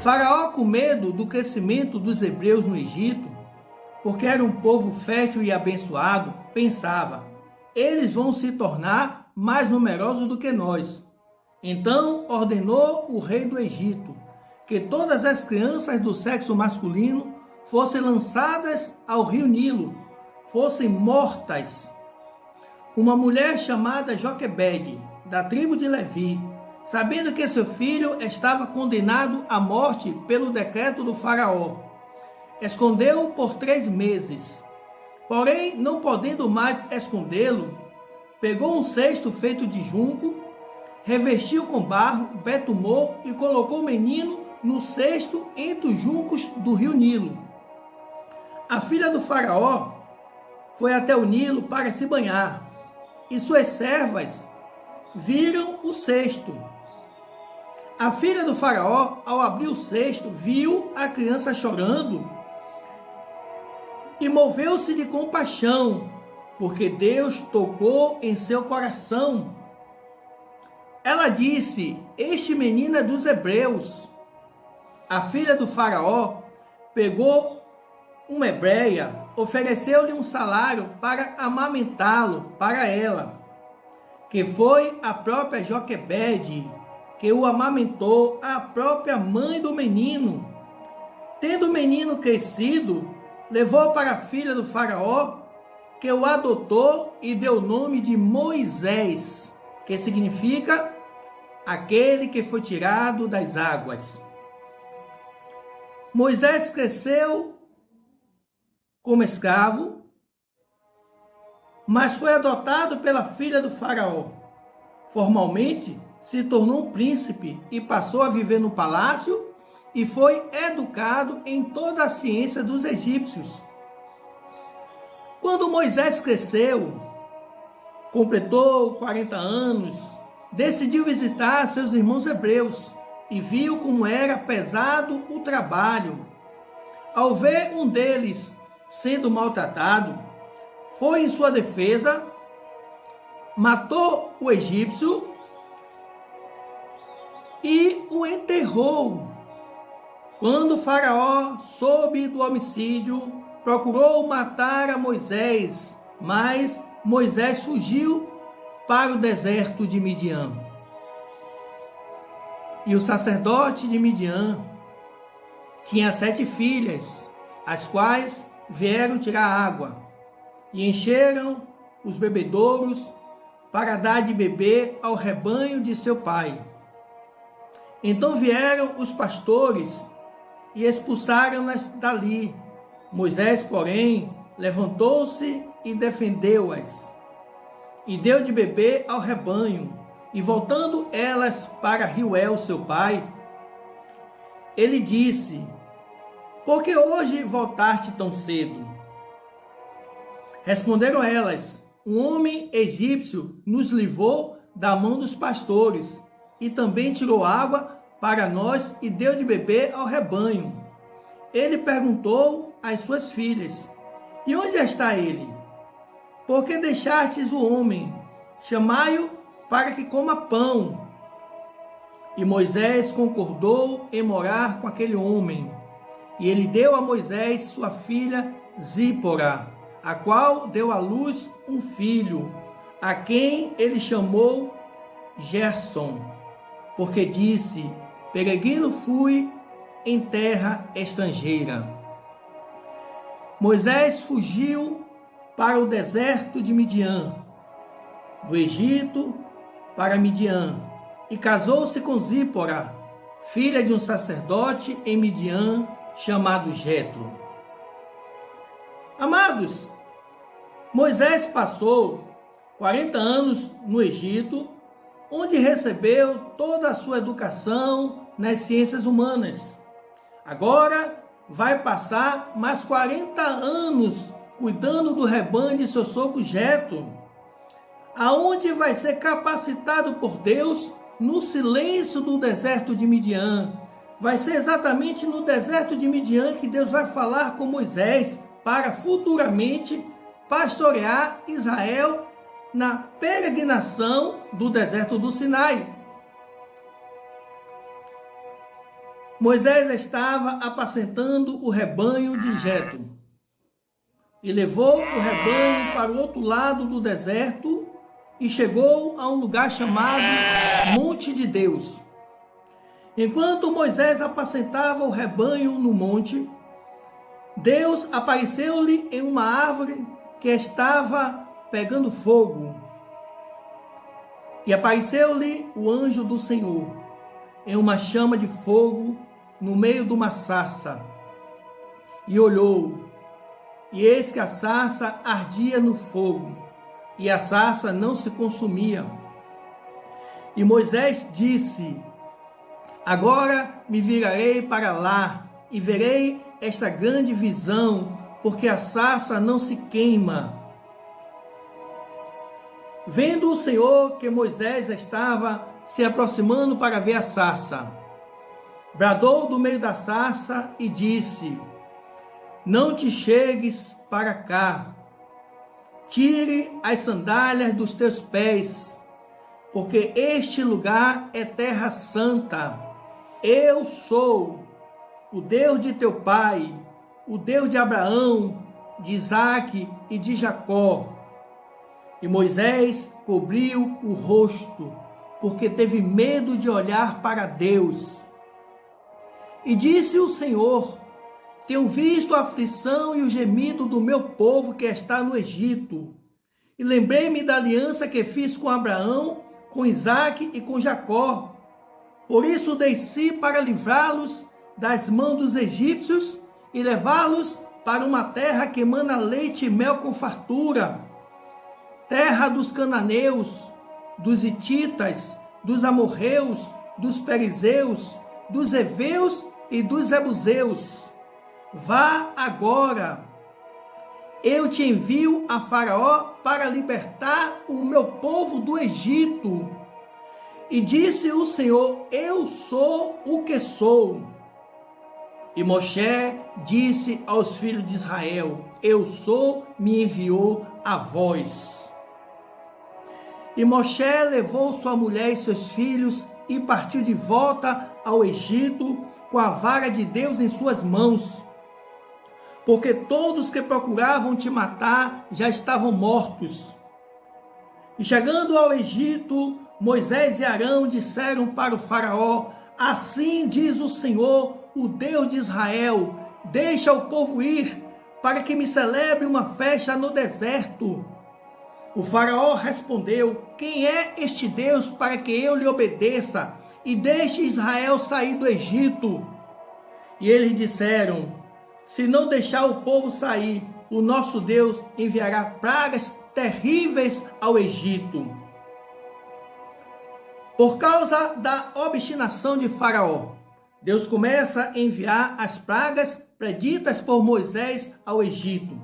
Faraó, com medo do crescimento dos hebreus no Egito, porque era um povo fértil e abençoado, pensava: eles vão se tornar mais numerosos do que nós. Então ordenou o rei do Egito que todas as crianças do sexo masculino fossem lançadas ao rio Nilo, fossem mortas. Uma mulher chamada Joquebede, da tribo de Levi, sabendo que seu filho estava condenado à morte pelo decreto do faraó, escondeu-o por 3 meses. Porém, não podendo mais escondê-lo, pegou um cesto feito de junco, revestiu com barro, betumou e colocou o menino no cesto entre os juncos do rio Nilo. A filha do faraó foi até o Nilo para se banhar, e suas servas viram o cesto. A filha do faraó, ao abrir o cesto, viu a criança chorando e moveu-se de compaixão, porque Deus tocou em seu coração. Ela disse: este menino é dos hebreus. A filha do faraó pegou uma hebreia, ofereceu-lhe um salário para amamentá-lo para ela, que foi a própria Joquebede, que o amamentou, a própria mãe do menino. Tendo o menino crescido, levou para a filha do faraó, que o adotou e deu o nome de Moisés, que significa aquele que foi tirado das águas. Moisés cresceu como escravo, mas foi adotado pela filha do faraó. Formalmente, se tornou um príncipe e passou a viver no palácio e foi educado em toda a ciência dos egípcios. Quando Moisés cresceu, completou 40 anos, decidiu visitar seus irmãos hebreus e viu como era pesado o trabalho. Ao ver um deles sendo maltratado, foi em sua defesa, matou o egípcio e o enterrou. Quando o faraó soube do homicídio, procurou matar a Moisés, mas Moisés fugiu para o deserto de Midian. E o sacerdote de Midian tinha 7 filhas, as quais vieram tirar água e encheram os bebedouros para dar de beber ao rebanho de seu pai. Então vieram os pastores e expulsaram-nas dali. Moisés, porém, levantou-se e defendeu-as, e deu de beber ao rebanho. E voltando elas para Reuel, seu pai, ele disse: por que hoje voltaste tão cedo? Responderam elas: um homem egípcio nos livrou da mão dos pastores, e também tirou água para nós e deu de beber ao rebanho. Ele perguntou às suas filhas: e onde está ele? Por que deixastes o homem? Chamai-o para que coma pão. E Moisés concordou em morar com aquele homem. E ele deu a Moisés sua filha Zípora, a qual deu à luz um filho, a quem ele chamou Gerson, porque disse: peregrino fui em terra estrangeira. Moisés fugiu para o deserto de Midian, do Egito para Midian, e casou-se com Zípora, filha de um sacerdote em Midian, chamado Jetro. Amados, Moisés passou 40 anos no Egito, onde recebeu toda a sua educação nas ciências humanas. Agora vai passar mais 40 anos cuidando do rebanho de seu sogro Jetro, aonde vai ser capacitado por Deus no silêncio do deserto de Midian. Vai ser exatamente no deserto de Midian que Deus vai falar com Moisés para futuramente pastorear Israel na peregrinação do deserto do Sinai. Moisés estava apacentando o rebanho de Jetro e levou o rebanho para o outro lado do deserto e chegou a um lugar chamado Monte de Deus. Enquanto Moisés apacentava o rebanho no monte, Deus apareceu-lhe em uma árvore que estava pegando fogo. E apareceu-lhe o anjo do Senhor em uma chama de fogo no meio de uma sarça. E olhou, e eis que a sarça ardia no fogo, e a sarça não se consumia. E Moisés disse: agora me virarei para lá, e verei esta grande visão, porque a sarça não se queima. Vendo o Senhor que Moisés estava se aproximando para ver a sarça, bradou do meio da sarça e disse: não te chegues para cá, tire as sandálias dos teus pés, porque este lugar é terra santa. Eu sou o Deus de teu pai, o Deus de Abraão, de Isaque e de Jacó. E Moisés cobriu o rosto, porque teve medo de olhar para Deus. E disse o Senhor: tenho visto a aflição e o gemido do meu povo que está no Egito. E lembrei-me da aliança que fiz com Abraão, com Isaque e com Jacó. Por isso desci para livrá-los das mãos dos egípcios e levá-los para uma terra que emana leite e mel com fartura, terra dos cananeus, dos hititas, dos amorreus, dos perizeus, dos heveus e dos jebuseus. Vá agora, eu te envio a Faraó para libertar o meu povo do Egito. E disse o Senhor: eu sou o que sou. E Moshe disse aos filhos de Israel: eu sou, me enviou a vós. E Moshe levou sua mulher e seus filhos e partiu de volta ao Egito com a vara de Deus em suas mãos, porque todos que procuravam te matar já estavam mortos. E chegando ao Egito, Moisés e Arão disseram para o Faraó: assim diz o Senhor, o Deus de Israel: deixa o povo ir, para que me celebre uma festa no deserto. O Faraó respondeu: quem é este Deus para que eu lhe obedeça e deixe Israel sair do Egito? E eles disseram: se não deixar o povo sair, o nosso Deus enviará pragas terríveis ao Egito. Por causa da obstinação de Faraó, Deus começa a enviar as pragas preditas por Moisés ao Egito.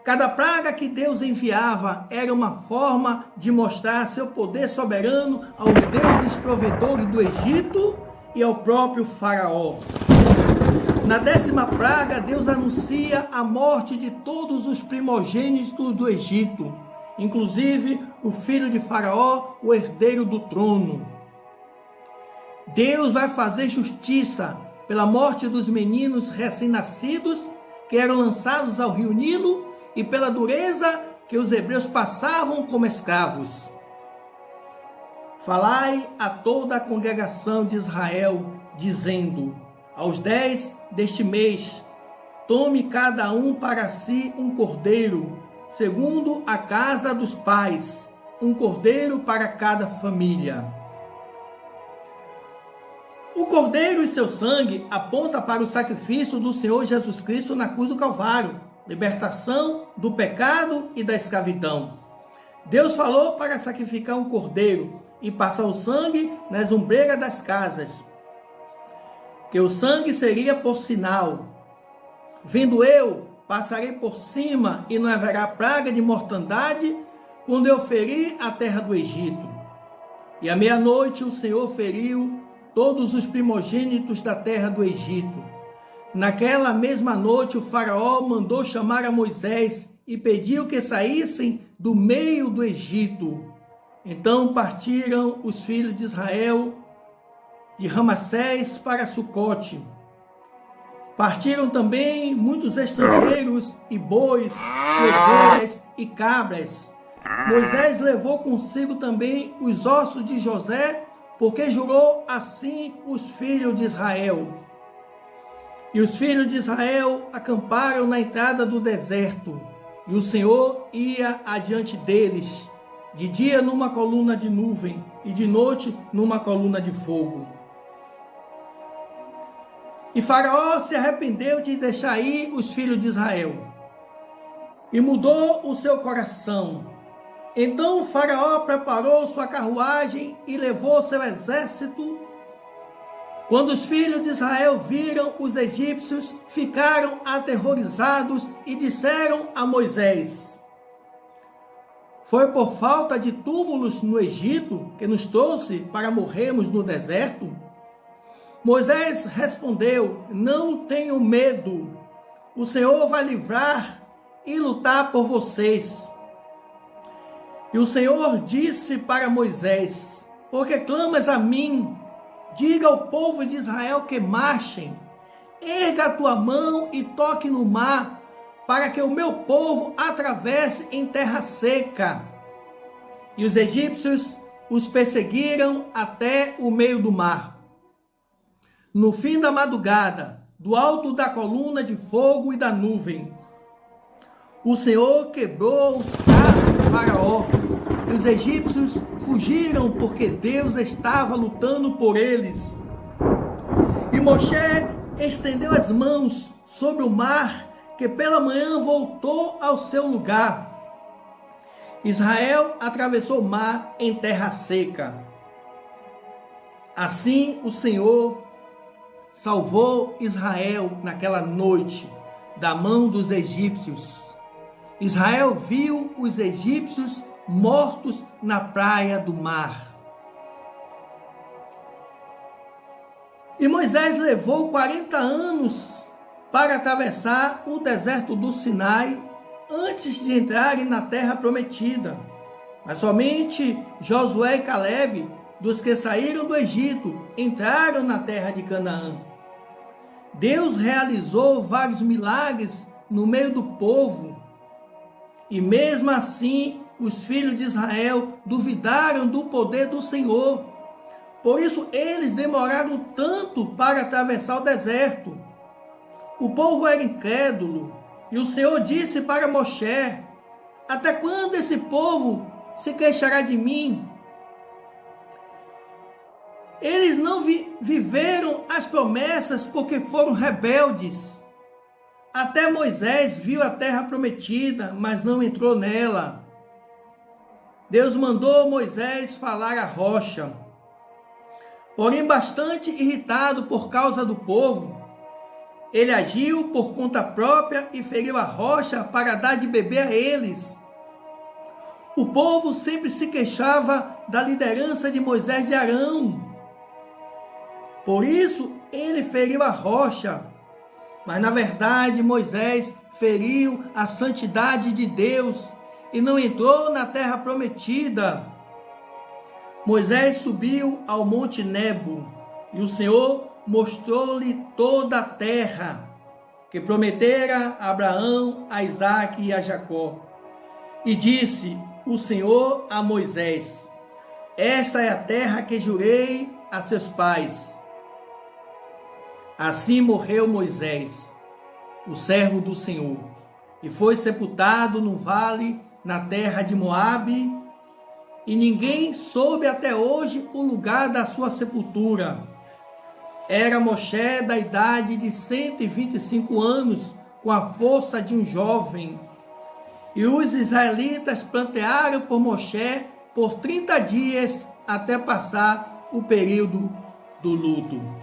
Cada praga que Deus enviava era uma forma de mostrar seu poder soberano aos deuses provedores do Egito e ao próprio Faraó. Na 10ª praga, Deus anuncia a morte de todos os primogênitos do Egito, inclusive o filho de Faraó, o herdeiro do trono. Deus vai fazer justiça pela morte dos meninos recém-nascidos que eram lançados ao rio Nilo e pela dureza que os hebreus passavam como escravos. Falai a toda a congregação de Israel, dizendo: aos 10 deste mês, tome cada um para si um cordeiro, segundo a casa dos pais, um cordeiro para cada família. O cordeiro e seu sangue aponta para o sacrifício do Senhor Jesus Cristo na cruz do Calvário, libertação do pecado e da escravidão. Deus falou para sacrificar um cordeiro e passar o sangue nas ombreiras das casas, que o sangue seria por sinal. Vendo eu, passarei por cima e não haverá praga de mortandade quando eu ferir a terra do Egito. E à meia-noite o Senhor feriu todos os primogênitos da terra do Egito. Naquela mesma noite o Faraó mandou chamar a Moisés e pediu que saíssem do meio do Egito. Então partiram os filhos de Israel de Ramassés para Sucote. Partiram também muitos estrangeiros e bois, e ovelhas e cabras. Moisés levou consigo também os ossos de José, porque jurou assim os filhos de Israel. E os filhos de Israel acamparam na entrada do deserto, e o Senhor ia adiante deles, de dia numa coluna de nuvem, e de noite numa coluna de fogo. E Faraó se arrependeu de deixar ir os filhos de Israel, e mudou o seu coração. Então Faraó preparou sua carruagem e levou seu exército. Quando os filhos de Israel viram os egípcios, ficaram aterrorizados e disseram a Moisés: foi por falta de túmulos no Egito que nos trouxe para morrermos no deserto? Moisés respondeu: não tenham medo, o Senhor vai livrar e lutar por vocês. E o Senhor disse para Moisés: por que clamas a mim? Diga ao povo de Israel que marchem. Erga a tua mão e toque no mar, para que o meu povo atravesse em terra seca. E os egípcios os perseguiram até o meio do mar. No fim da madrugada, do alto da coluna de fogo e da nuvem, o Senhor quebrou os carros de Faraó, e os egípcios fugiram porque Deus estava lutando por eles. E Moshe estendeu as mãos sobre o mar, que pela manhã voltou ao seu lugar. Israel atravessou o mar em terra seca. Assim o Senhor salvou Israel naquela noite da mão dos egípcios. Israel viu os egípcios mortos na praia do mar. E Moisés levou 40 anos para atravessar o deserto do Sinai antes de entrarem na terra prometida. Mas somente Josué e Calebe, dos que saíram do Egito, entraram na terra de Canaã. Deus realizou vários milagres no meio do povo, e mesmo assim os filhos de Israel duvidaram do poder do Senhor. Por isso eles demoraram tanto para atravessar o deserto. O povo era incrédulo, e o Senhor disse para Moshe: até quando esse povo se queixará de mim? Eles não viveram as promessas porque foram rebeldes. Até Moisés viu a terra prometida, mas não entrou nela. Deus mandou Moisés falar à rocha. Porém, bastante irritado por causa do povo, ele agiu por conta própria e feriu a rocha para dar de beber a eles. O povo sempre se queixava da liderança de Moisés e de Arão. Por isso, ele feriu a rocha. Mas, na verdade, Moisés feriu a santidade de Deus e não entrou na terra prometida. Moisés subiu ao monte Nebo, e o Senhor mostrou-lhe toda a terra que prometera a Abraão, a Isaque e a Jacó. E disse o Senhor a Moisés: esta é a terra que jurei a seus pais. Assim morreu Moisés, o servo do Senhor, e foi sepultado no vale, na terra de Moabe, e ninguém soube até hoje o lugar da sua sepultura. Era Moshe da idade de 125 anos, com a força de um jovem. E os israelitas plantearam por Moshe por 30 dias, até passar o período do luto.